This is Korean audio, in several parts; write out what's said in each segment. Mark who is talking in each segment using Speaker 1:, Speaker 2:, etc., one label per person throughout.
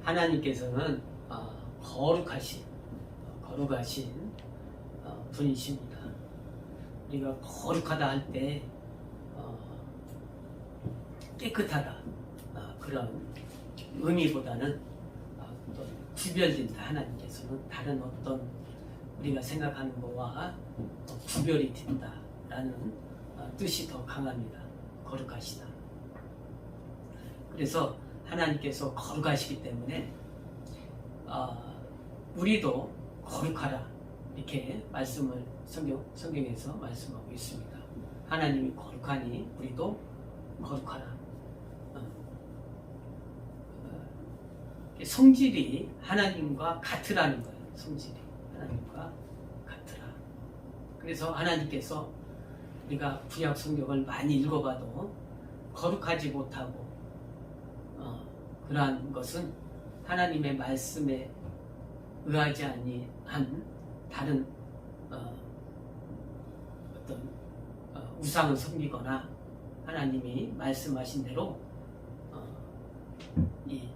Speaker 1: 하나님께서는 거룩하신 분이십니다. 우리가 거룩하다 할 때 깨끗하다 그런 의미보다는 어떤 구별된다. 하나님께서는 다른 어떤 우리가 생각하는 것과 구별이 된다라는 뜻이 더 강합니다. 거룩하시다. 그래서 하나님께서 거룩하시기 때문에 우리도 거룩하라 이렇게 말씀을 성경에서 말씀하고 있습니다. 하나님이 거룩하니 우리도 거룩하라. 성질이 하나님과 같으라는 거예요. 성질이 하나님과 같으라. 그래서 하나님께서 우리가 구약 성경을 많이 읽어봐도 거룩하지 못하고 그러한 것은 하나님의 말씀에 의하지 아니한 다른 어떤 우상을 섬기거나 하나님이 말씀하신 대로 이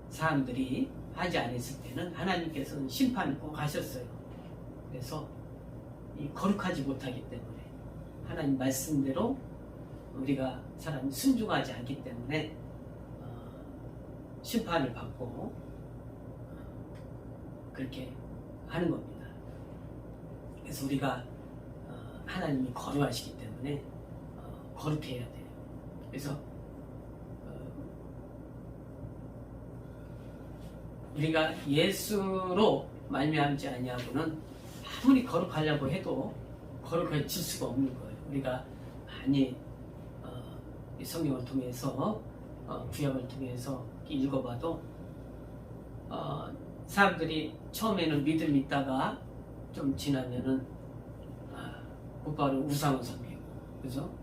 Speaker 1: 사람들이 하지 않았을 때는 하나님께서는 심판을 꼭 하셨어요. 그래서 이 거룩하지 못하기 때문에 하나님 말씀대로 우리가 사람이 순종하지 않기 때문에 심판을 받고 그렇게 하는 겁니다. 그래서 우리가 하나님이 거룩하시기 때문에 거룩해야 돼요. 그래서 우리가 예수로 말미암지 아니하고는 아무리 거룩하려고 해도 거룩해질 수가 없는 거예요. 우리가 많이 이 성경을 통해서 구약을 통해서 읽어봐도 사람들이 처음에는 믿음 있다가 좀 지나면은 곧바로 우상을 섬기고, 그죠?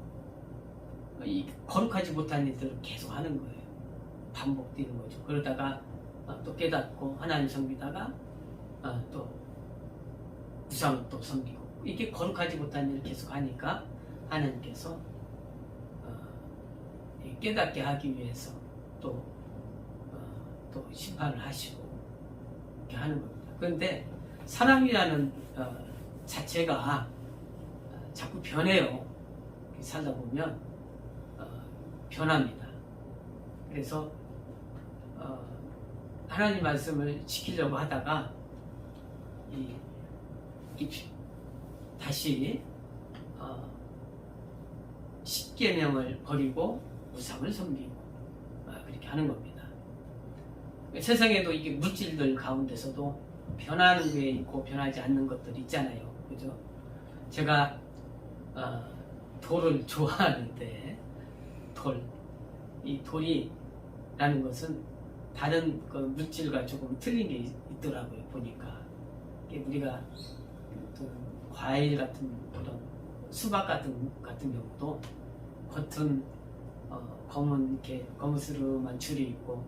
Speaker 1: 이 거룩하지 못한 일들을 계속 하는 거예요. 반복되는 거죠. 그러다가 또 깨닫고 하나님 섬기다가 또 우상을 또 섬기고, 이게 거룩하지 못한 일을 계속 하니까 하나님께서 깨닫게 하기 위해서 또 심판을 하시고 이렇게 하는 겁니다. 그런데 사람이라는 자체가 자꾸 변해요. 살다 보면 변합니다. 그래서 하나님 말씀을 지키려고 하다가 다시 십계명을 버리고 우상을 섬기고 그렇게 하는 겁니다. 세상에도 이게 물질들 가운데서도 변하는 게 있고 변하지 않는 것들이 있잖아요. 그죠? 제가 돌을 좋아하는데 이 돌이라는 것은 다른 그 물질과 조금 틀린 게 있더라고요. 보니까 우리가 과일 같은 그런 수박 같은 경우도 겉은 이렇게 검은스름한 줄이 있고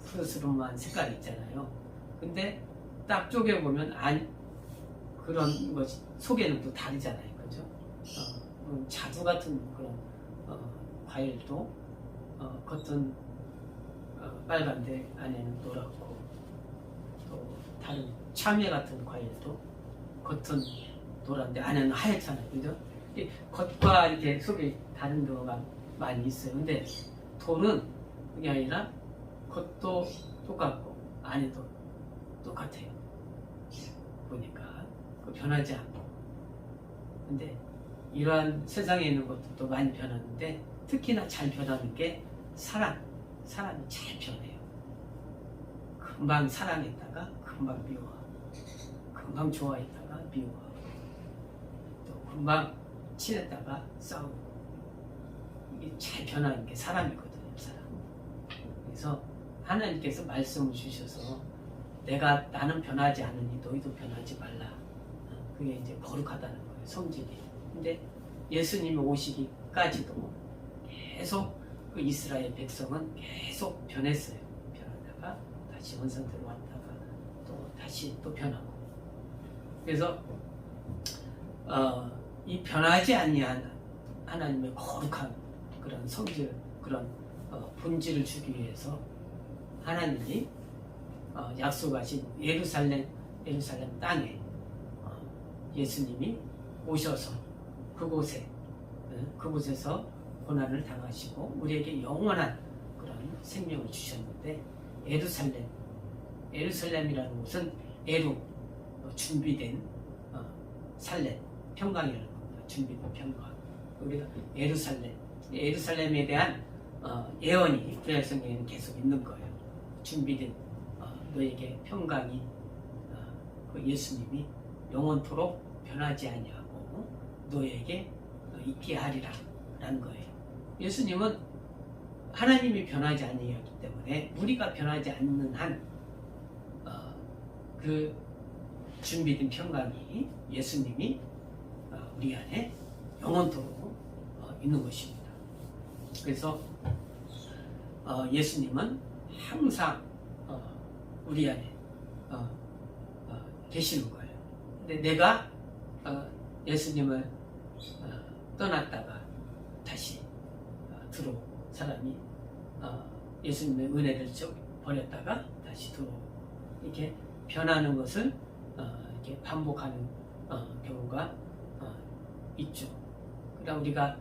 Speaker 1: 푸르스름한 색깔이 있잖아요. 근데 딱 쪼개보면 그런 것이 속에는 또 다르잖아요. 그죠? 자두 같은 그런 과일도 겉은 빨간데 안에는 노랗고, 또 다른 참외 같은 과일도 겉은 노란데 안에는 하얗잖아요. 그죠? 겉과 이렇게 속에 다른 거가 많이 있어요. 근데 돌은 그게 아니라 겉도 똑같고 안에도 똑같아요. 보니까 변하지 않고. 근데 이러한 세상에 있는 것들도 많이 변하는데 특히나 잘 변하는 게 사람이 잘 변해요. 금방 사랑했다가 금방 미워하고, 금방 좋아했다가 미워하고, 또 금방 친했다가 싸우고. 이게 잘 변하는 게 사람이거든요. 사람. 그래서 하나님께서 말씀을 주셔서 나는 변하지 않으니 너희도 변하지 말라. 그게 이제 거룩하다는 거예요. 성질이. 근데 예수님이 오시기까지도 계속 그 이스라엘 백성은 계속 변했어요. 변하다가 다시 원상태로 왔다가 또 다시 또 변하고. 그래서 이 변하지 아니한 하나님의 거룩한 그런 성질, 그런 본질을 주기 위해서 하나님이 약속하신 예루살렘 땅에 예수님이 오셔서 그곳에서 고난을 당하시고 우리에게 영원한 그런 생명을 주셨는데, 예루살렘이라는 곳은 에루, 준비된 살렘, 평강이라는 겁니다. 준비된 평강. 우리가 예루살렘에 대한 예언이 구약성경에는 계속 있는 거예요. 준비된 너에게 평강이 그 예수님이 영원토록 변하지 아니하고 너에게 있게 하리라 라는 거예요. 예수님은 하나님이 변하지 아니하기 때문에 우리가 변하지 않는 한 그 준비된 평강이 예수님이 우리 안에 영원토록 있는 것입니다. 그래서 예수님은 항상 우리 안에 계시는 거예요. 근데 내가 예수님을 떠났다가 다시 들어온 사람이 예수님의 은혜를 버렸다가 다시 들어오고 이렇게 변하는 것을 이렇게 반복하는 경우가 있죠. 그러니까 우리가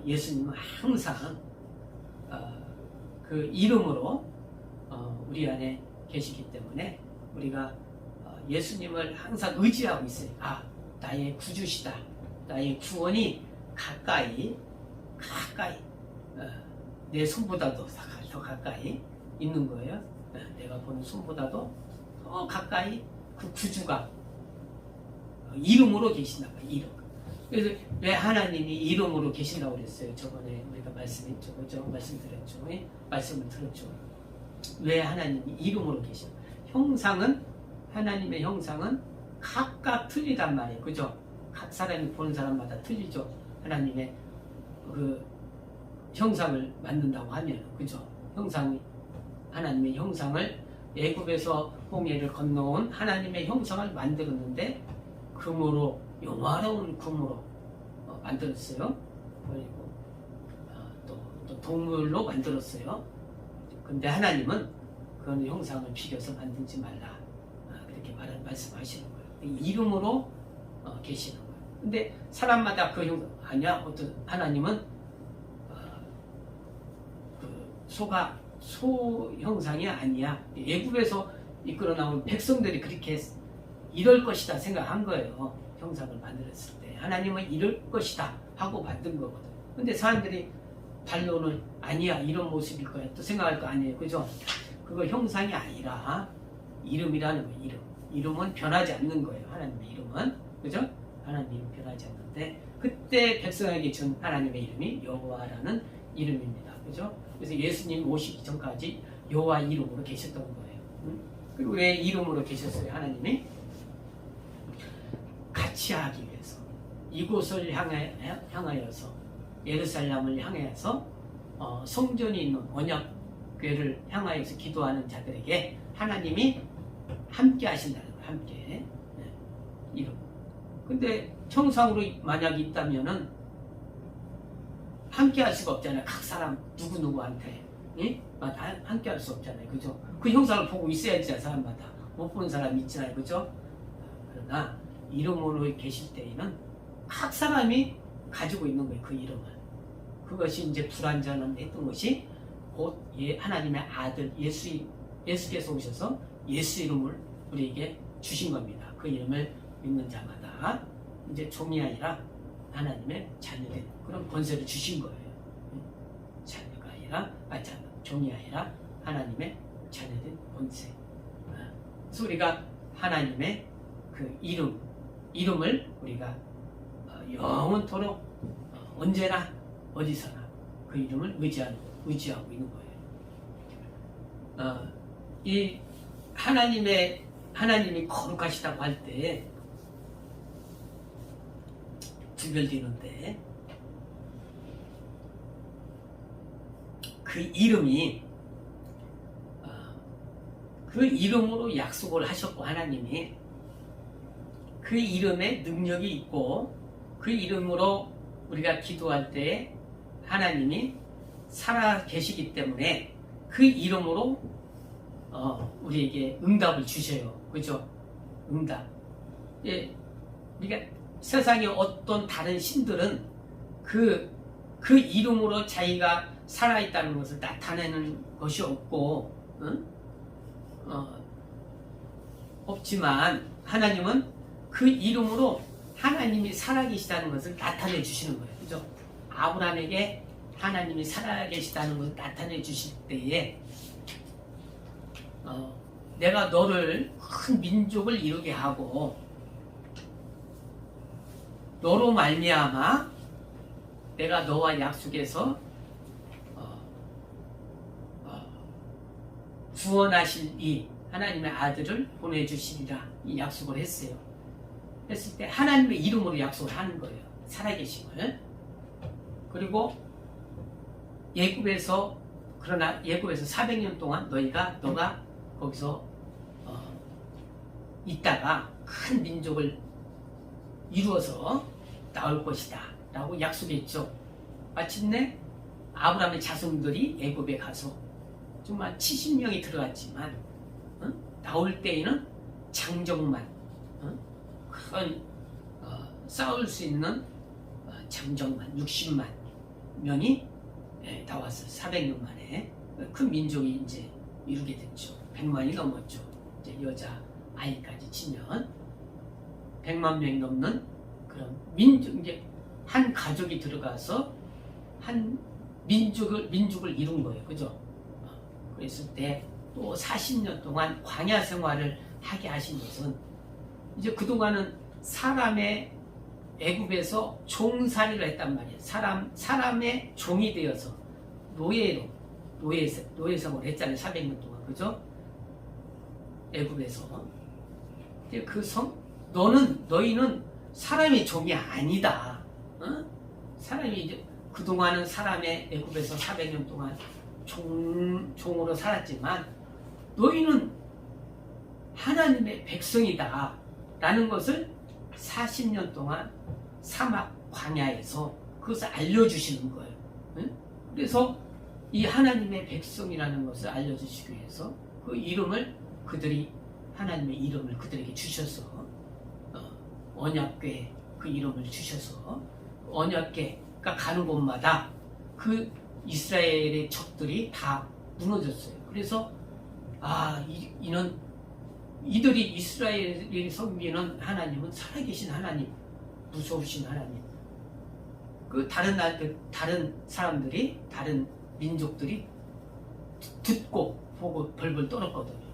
Speaker 1: 예수님은 항상 그 이름으로 우리 안에 계시기 때문에 우리가 예수님을 항상 의지하고 있어요. 나의 구주시다. 나의 구원이 가까이 내 손보다도 더 가까이 있는 거예요. 내가 보는 손보다도 더 가까이 그 구주가 이름으로 계신다고. 이름. 그래서 왜 하나님이 이름으로 계신다고 그랬어요? 저번에 우리가 말씀을 들었죠. 왜 하나님이 이름으로 계신? 하나님의 형상은 각각 틀리단 말이에요. 그죠? 각 사람이 보는 사람마다 틀리죠. 하나님의 그 형상을 만든다고 하면, 그죠? 하나님의 형상을 애굽에서 홍해를 건너온 하나님의 형상을 만들었는데 금으로, 영화로운 금으로 만들었어요. 그리고 또 동물로 만들었어요. 근데 하나님은 그런 형상을 비교해서 만들지 말라. 그렇게 말씀하시는 거예요. 이름으로 계시는 거예요. 근데 사람마다 그 형상 아니야. 어떤 하나님은 소 형상이 아니야. 애굽에서 이끌어 나온 백성들이 그렇게 이럴 것이다 생각한 거예요. 형상을 만들었을 때 하나님은 이럴 것이다 하고 만든 거거든. 근데 사람들이 반론을 아니야, 이런 모습일 거야 또 생각할 거 아니에요. 그죠? 그거 형상이 아니라 이름이라는 거예요. 이름은 변하지 않는 거예요. 하나님의 이름은. 그죠? 하나님의 이름은 변하지 않는데, 그때 백성에게 준 하나님의 이름이 여호와라는 이름입니다. 그죠? 그래서 예수님 오시기 전까지 여호와 이름으로 계셨던 거예요. 그리고 왜 이름으로 계셨어요? 하나님이 같이 하기 위해서 이곳을 향하여서 예루살렘을 향해서 성전이 있는 언약궤를 향하여서 기도하는 자들에게 하나님이 함께 하신다는 거예요. 함께. 이름. 근데 형상으로 만약에 있다면은 함께 할 수가 없잖아요. 각 사람 누구한테 함께 할 수 없잖아요. 그죠? 그 형상을 보고 있어야지 사람마다. 못 보는 사람이 있잖아요. 그죠? 그러나 이름으로 계실 때에는 각 사람이 가지고 있는 거예요. 그 이름을. 그것이 이제 불완전한 했던 것이 곧 하나님의 아들 예수께서 오셔서 예수 이름을 우리에게 주신 겁니다. 그 이름을 믿는 자마다 이제 종이 아니라 하나님의 자녀된 그런 권세를 주신 거예요. 자녀가 아니라 종이 아니라 하나님의 자녀된 권세. 그래서 우리가 하나님의 그 이름을 우리가 영원토록 언제나 어디서나 그 이름을 의지하고 있는 거예요. 이 하나님이 거룩하시다고 할 때 구별되는데, 그 이름이 그 이름으로 약속을 하셨고, 하나님이 그 이름에 능력이 있고 그 이름으로 우리가 기도할 때 하나님이 살아 계시기 때문에 그 이름으로 우리에게 응답을 주셔요. 그죠? 응답. 예, 우리가 세상의 어떤 다른 신들은 그 이름으로 자기가 살아있다는 것을 나타내는 것이 없고, 없지만 하나님은 그 이름으로 하나님이 살아계시다는 것을 나타내 주시는 거예요. 그죠? 아브라함에게 하나님이 살아계시다는 것을 나타내 주실 때에 내가 너를 큰 민족을 이루게 하고 너로 말미암아 내가 너와 약속해서 구원하실 이 하나님의 아들을 보내주시리라 이 약속을 했어요. 했을 때 하나님의 이름으로 약속을 하는 거예요. 살아계심을. 그리고 그러나 예굽에서 400년 동안 너가 거기서 있다가 큰 민족을 이루어서 나올 것이다 라고 약속했죠. 마침내 아브라함의 자손들이 애굽에 가서 정말 70명이 들어갔지만 나올 때에는 장정만 큰 싸울 수 있는 장정만 60만 명이 나왔어요. 400년 만에 큰 민족이 이제 이루게 됐죠. 100만이 넘었죠. 이제 여자 아이까지 치면 100만 명이 넘는 그런 민족, 이제 한 가족이 들어가서 한 민족을 이룬 거예요. 그죠? 그랬을 때 또 40년 동안 광야 생활을 하게 하신 것은 이제 그동안은 사람의 애굽에서 종살이를 했단 말이에요. 사람의 종이 되어서 노예 생활을 했잖아요. 400년 동안. 그죠? 애굽에서. 너희는 사람의 종이 아니다. 사람이 이제 그동안은 사람의 애굽에서 400년 동안 종으로 살았지만 너희는 하나님의 백성이다 라는 것을 40년 동안 사막 광야에서 그것을 알려주시는 거예요. 그래서 이 하나님의 백성이라는 것을 알려주시기 위해서 그 이름을 하나님의 이름을 그들에게 주셔서 언약궤 그 이름을 주셔서 언약궤가 가는 곳마다 그 이스라엘의 적들이 다 무너졌어요. 그래서 이들이 이스라엘이 섬기는 하나님은 살아계신 하나님, 무서우신 하나님. 그 다른 사람들이, 다른 민족들이 듣고 보고 벌벌 떨었거든요.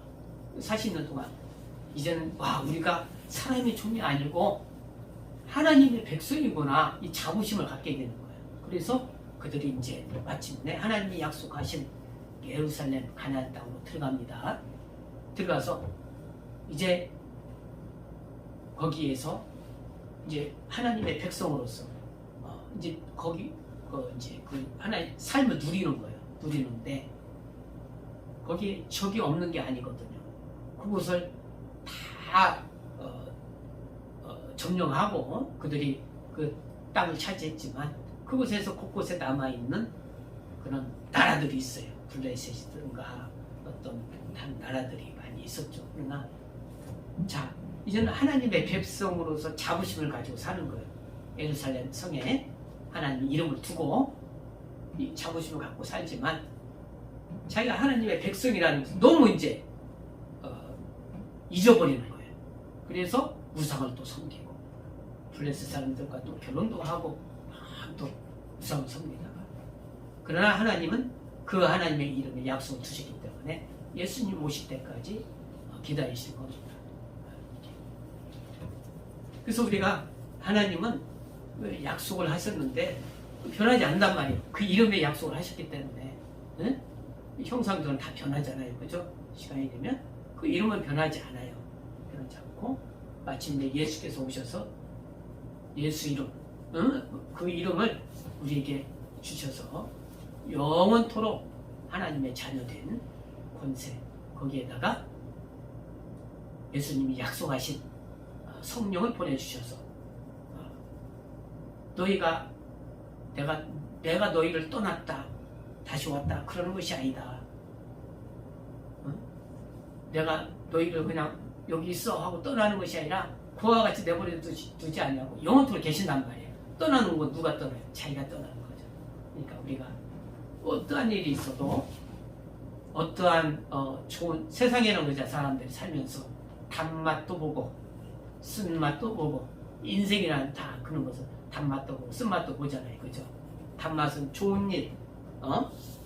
Speaker 1: 40년 동안. 이제는 우리가 사람의 종이 아니고 하나님의 백성이구나 이 자부심을 갖게 되는 거예요. 그래서 그들이 이제 마침내 하나님이 약속하신 예루살렘 가나안 땅으로 들어갑니다. 들어가서 이제 거기에서 이제 하나님의 백성으로서 이제 그 하나의 삶을 누리는 거예요. 누리는데 거기에 적이 없는 게 아니거든요. 그곳을 다 점령하고 그들이 그 땅을 차지했지만 그곳에서 곳곳에 남아있는 그런 나라들이 있어요. 블레셋이든가 어떤 다른 나라들이 많이 있었죠. 그러나 이제는 하나님의 백성으로서 자부심을 가지고 사는 거예요. 예루살렘 성에 하나님 이름을 두고 이 자부심을 갖고 살지만 자기가 하나님의 백성이라는 것을 너무 이제 잊어버리는 거예요. 그래서 우상을 또 섬기고 블레셋 사람들과 또 결혼도 하고 또 우상을 섬기다가 그러나 하나님은 그 하나님의 이름에 약속을 주시기 때문에 예수님 오실 때까지 기다리실 겁니다. 그래서 우리가 하나님은 약속을 하셨는데 변하지 않는단 말이에요. 그 이름에 약속을 하셨기 때문에 형상들은 다 변하잖아요. 그죠? 시간이 되면 그 이름은 변하지 않아요. 변하지 않고 마침내 예수께서 오셔서 예수 이름 그 이름을 우리에게 주셔서 영원토록 하나님의 자녀된 권세 거기에다가 예수님이 약속하신 성령을 보내주셔서 내가 너희를 떠났다 다시 왔다 그러는 것이 아니다. 내가 너희를 그냥 여기 있어 하고 떠나는 것이 아니라 그와 같이 내버려 두지 않냐고 영원토록 계신단 말이에요. 떠나는 건 누가 떠나요? 자기가 떠나는 거죠. 그러니까 우리가 어떠한 일이 있어도 어떠한 좋은 세상에는 그자 사람들이 살면서 단맛도 보고 쓴맛도 보고 인생이란 다 그런 것은 단맛도 보고 쓴맛도 보잖아요. 그죠? 단맛은 좋은 일,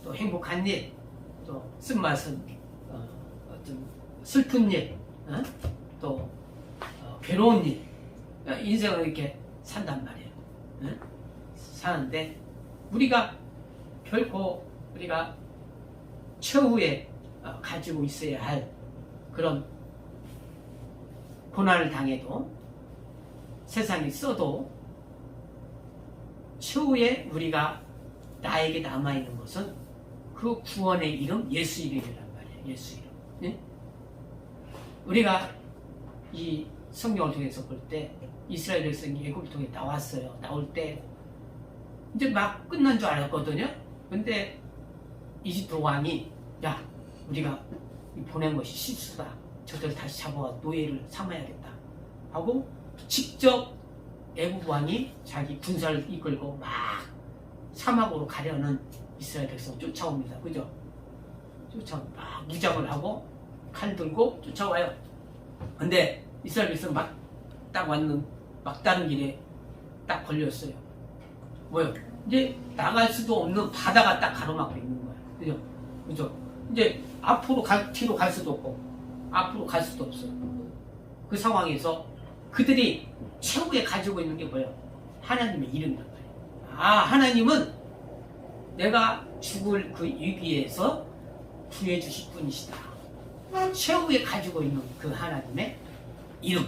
Speaker 1: 또 행복한 일, 또 쓴맛은 어떤 슬픈 일, 또 괴로운 일. 인생을 이렇게 산단 말이에요. 사는데 우리가 결코 우리가 최후에 가지고 있어야 할 그런 고난을 당해도 세상이 써도 최후에 우리가 나에게 남아있는 것은 그 구원의 이름 예수 이름이란 말이에요. 예수 이름. 네? 우리가 이 성경을 통해서 볼 때 이스라엘 백성이 애굽을 통해 나왔어요. 나올 때 이제 막 끝난 줄 알았거든요. 근데 이집트 왕이 야 우리가 보낸 것이 실수다. 저들 다시 잡아와 노예를 삼아야겠다 하고 직접 애굽 왕이 자기 군사를 이끌고 막 사막으로 가려는 이스라엘 백성 쫓아옵니다. 그죠? 막 무장을 하고 칼 들고 쫓아와요. 근데 이스라엘 백성 막 딱 왔는 막다른 길에 딱 걸렸어요. 뭐요? 이제 나갈 수도 없는 바다가 딱 가로막고 있는 거예요. 그죠? 이제 뒤로 갈 수도 없고 앞으로 갈 수도 없어요. 그 상황에서 그들이 최후에 가지고 있는 게 뭐예요? 하나님의 이름이란 말이에요. 하나님은 내가 죽을 그 위기에서 구해 주실 분이시다. 최후에 가지고 있는 그 하나님의 이름.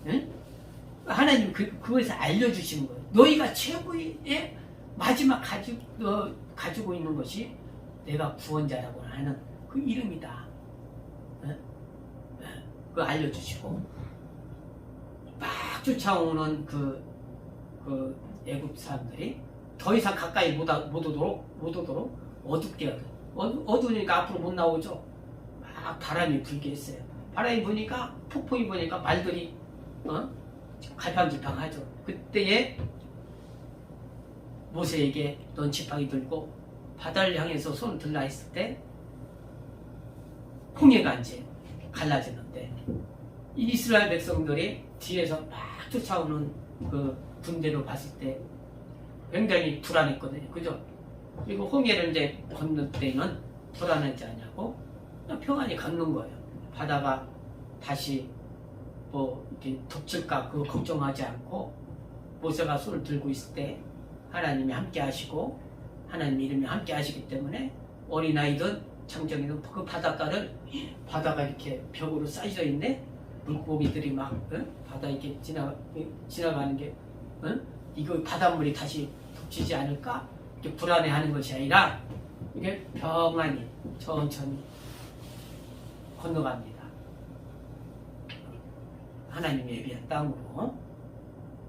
Speaker 1: 응? 하나님 그것을 알려주시는 거예요. 너희가 최후의 마지막 가지고 있는 것이 내가 구원자라고 하는 그 이름이다. 그거 알려주시고 막 쫓아오는 그 애굽 사람들이 더 이상 가까이 못 오도록 어둡게 하고 어두우니까 앞으로 못 나오죠. 막 바람이 불게 했어요. 바람이 부니까 폭풍이 부니까 말들이 갈팡질팡하죠. 그때에 모세에게 넌 지팡이 들고 바다를 향해서 손을 들라 했을 때 홍해가 이제 갈라지는데 이스라엘 백성들이 뒤에서 막 쫓아오는 그 군대로 봤을 때 굉장히 불안했거든요. 그죠? 그리고 홍해를 이제 건널 때는 불안하지 않냐고 그냥 평안히 걷는 거예요. 바다가 다시 뭐 이렇게 덮칠까 그거 걱정하지 않고 모세가 손을 들고 있을 때 하나님이 함께 하시고 하나님 이름이 함께 하시기 때문에 어린아이든 장정이든 그 바닷가를 바다가 이렇게 벽으로 쌓여져 있네. 물고기들이 막 바다 이렇게 지나가는 게 이거 바닷물이 다시 덮치지 않을까 이렇게 불안해하는 것이 아니라 이게 평안히 천천히 건너갑니다. 하나님이 예비한 땅으로.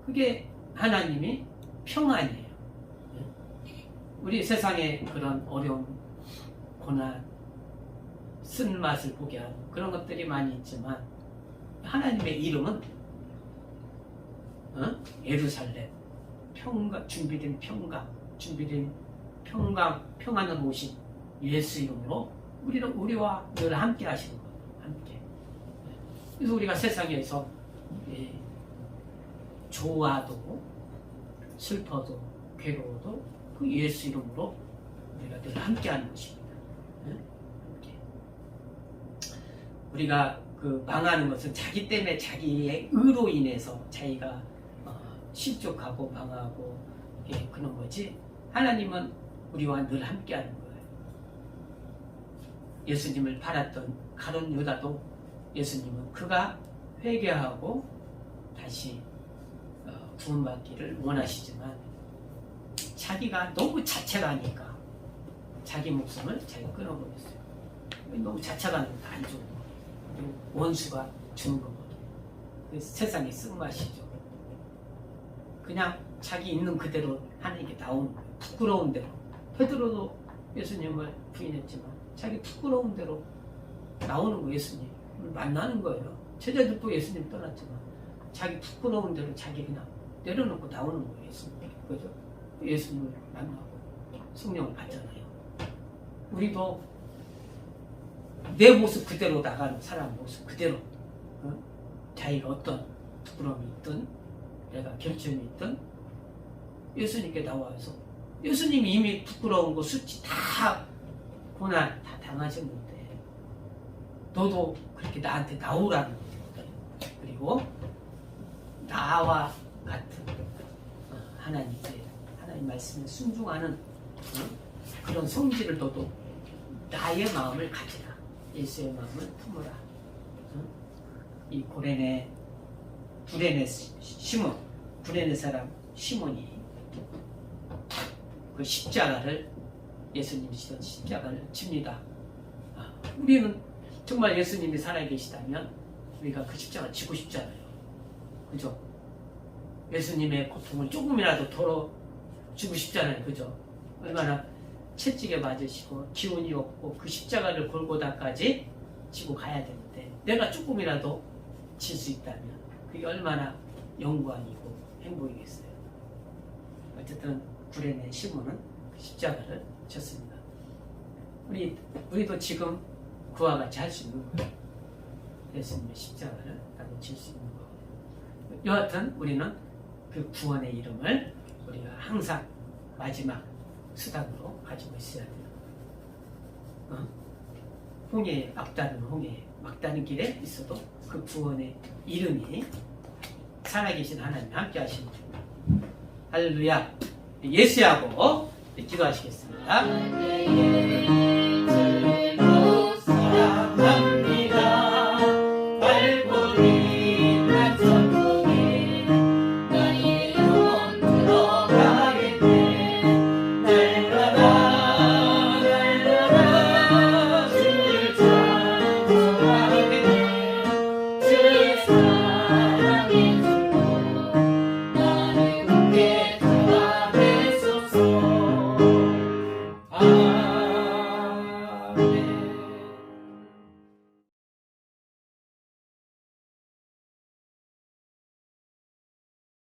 Speaker 1: 그게 하나님이 평안이에요. 우리 세상에 그런 어려움, 고난, 쓴맛을 보게 하는 그런 것들이 많이 있지만 하나님의 이름은 예루살렘, 준비된 평강, 평안을 모신 예수 이름으로 우리와 늘 함께 하시는 거예요. 함께. 그래서 우리가 세상에서 좋아도 슬퍼도 괴로워도 그 예수 이름으로 우리가 늘 함께 하는 것입니다. 우리가 그 망하는 것은 자기 때문에 자기의 의로 인해서 자기가 실족하고 망하고 그런 거지 하나님은 우리와 늘 함께 하는 거예요. 예수님을 팔았던 가룟 유다도 예수님은 그가 회개하고 다시 구원받기를 원하시지만 자기가 너무 자책하니까 자기 목숨을 자기가 끊어버렸어요. 너무 자책하는 거 안 좋은 거. 원수가 주는 거거든요. 세상의 쓴맛이죠. 그냥 자기 있는 그대로 하나님께 나오는 거예요. 부끄러운 대로. 베드로도 예수님을 부인했지만 자기 부끄러운 대로 나오는 거 예수님 만나는 거예요. 제자들도 예수님 떠났지만 자기 부끄러운 대로 자기 그냥 내려놓고 나오는 거예요. 예수님. 그죠? 예수님을 만나고 성령을 받잖아요. 우리도 내 모습 그대로 나가는 사람 모습 그대로 자기가 어떤 부끄러움이 있든 내가 결점이 있든 예수님께 나와서 예수님이 이미 부끄러운 거 수치 다 고난 다 당하셨는데 너도 그렇게 나한테 나오라는 거예요. 그리고 나와 같은 하나님 말씀에 순종하는 그런 성질을 너도 나의 마음을 가지라. 예수의 마음을 품어라. 이 구레네 시몬, 구레네 사람 시몬이 그 십자가를 예수님이 지던 십자가를 집니다. 우리는 정말 예수님이 살아계시다면 우리가 그 십자가 지고 싶잖아요. 그죠? 예수님의 고통을 조금이라도 덜어주고 싶잖아요. 그죠? 얼마나 채찍에 맞으시고 기운이 없고 그 십자가를 골고다까지 지고 가야 되는데 내가 조금이라도 질 수 있다면 그게 얼마나 영광이고 행복이겠어요. 어쨌든 구레네 시몬은 그 십자가를 졌습니다. 우리도 지금 그와 같이 할 수 있는 거예요. 예수님의 십자가를 나도 질 수 있는 거거든요. 여하튼 우리는 그 구원의 이름을 우리가 항상 마지막 수단으로 가지고 있어야 돼요. 홍해에 막다른 홍해에 막다른 길에 있어도 그 구원의 이름이 살아계신 하나님 함께 하시는 할렐루야. 예수하고 기도하시겠습니다.